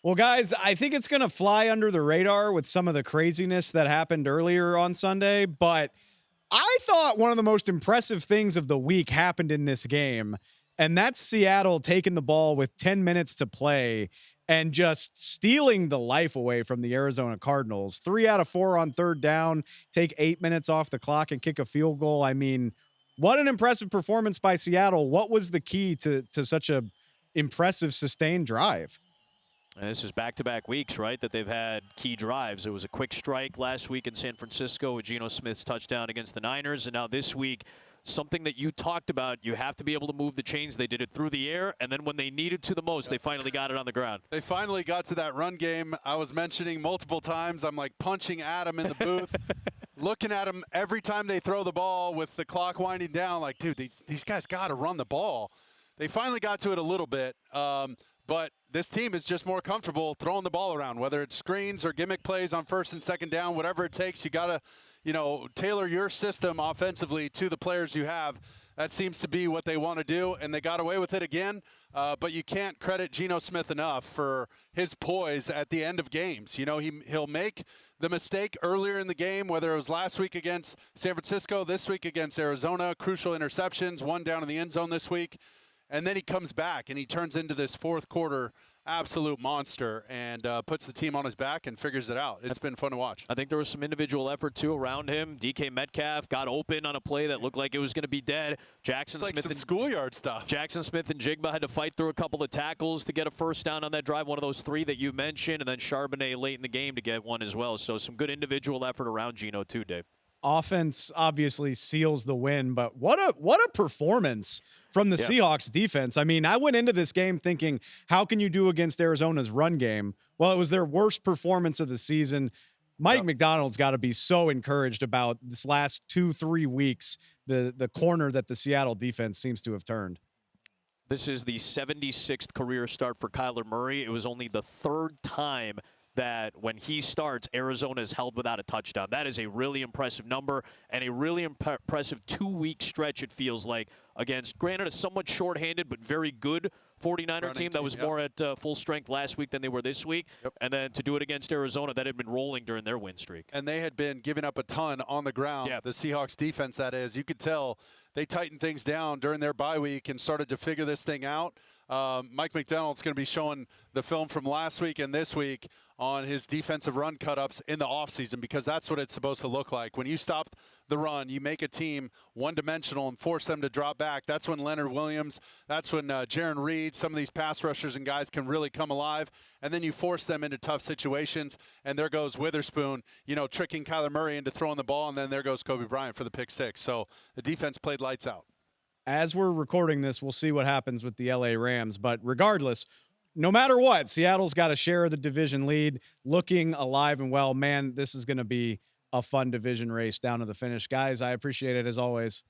Well, guys, I think it's going to fly under the radar with some of the craziness that happened earlier on Sunday, but I thought one of the most impressive things of the week happened in this game, and that's Seattle taking the ball with 10 minutes to play and just stealing the life away from the Arizona Cardinals. 3 out of 4 on third down, take 8 minutes off the clock and kick a field goal. I mean, what an impressive performance by Seattle. What was the key to such a impressive sustained drive? And this is back-to-back weeks, right, that they've had key drives. It was a quick strike last week in San Francisco with Geno Smith's touchdown against the Niners, and now this week, something that you talked about, you have to be able to move the chains. They did it through the air, and then when they needed to the most, they finally got it on the ground. They finally got to that run game. I was mentioning multiple times. I'm like punching Adam in the booth, looking at him every time they throw the ball with the clock winding down, like, dude, these guys got to run the ball. They finally got to it a little bit. But this team is just more comfortable throwing the ball around, whether it's screens or gimmick plays on first and second down, whatever it takes. You got to, tailor your system offensively to the players you have. That seems to be what they want to do, and they got away with it again. But you can't credit Geno Smith enough for his poise at the end of games. He'll make the mistake earlier in the game, whether it was last week against San Francisco, this week against Arizona, crucial interceptions, one down in the end zone this week. And then he comes back and he turns into this fourth quarter absolute monster and puts the team on his back and figures it out. It's been fun to watch. I think there was some individual effort, too, around him. DK Metcalf got open on a play that looked like it was going to be dead. Jackson Smith and schoolyard stuff. Jackson Smith and Jigba had to fight through a couple of tackles to get a first down on that drive, one of those 3 that you mentioned, and then Charbonnet late in the game to get one as well. So some good individual effort around Geno, too, Dave. Offense obviously seals the win, but what a performance from the Seahawks defense. I mean, I went into this game thinking, how can you do against Arizona's run game? Well, it was their worst performance of the season. Mike McDonald's got to be so encouraged about this last 2-3 weeks, the corner that the Seattle defense seems to have turned. This is the 76th career start for Kyler Murray. It was only the 3rd time that when he starts, Arizona is held without a touchdown. That is a really impressive number and a really impressive 2-week stretch, it feels like, against, granted, a somewhat shorthanded but very good 49er team that was more at full strength last week than they were this week. And then to do it against Arizona, that had been rolling during their win streak. And they had been giving up a ton on the ground. The Seahawks defense, that is. You could tell they tightened things down during their bye week and started to figure this thing out. Mike McDonald's going to be showing the film from last week and this week on his defensive run cut-ups in the offseason, because that's what it's supposed to look like. When you stop the run, you make a team one-dimensional and force them to drop back. That's when Leonard Williams, that's when Jaron Reed, some of these pass rushers and guys can really come alive, and then you force them into tough situations, and there goes Witherspoon, tricking Kyler Murray into throwing the ball, and then there goes Kobe Bryant for the pick 6. So the defense played lights out. As we're recording this, we'll see what happens with the LA Rams. But regardless, no matter what, Seattle's got a share of the division lead, looking alive and well. Man, this is going to be a fun division race down to the finish. Guys, I appreciate it as always.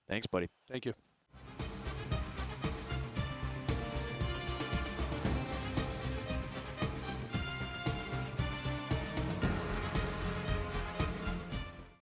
Thanks, buddy. Thank you.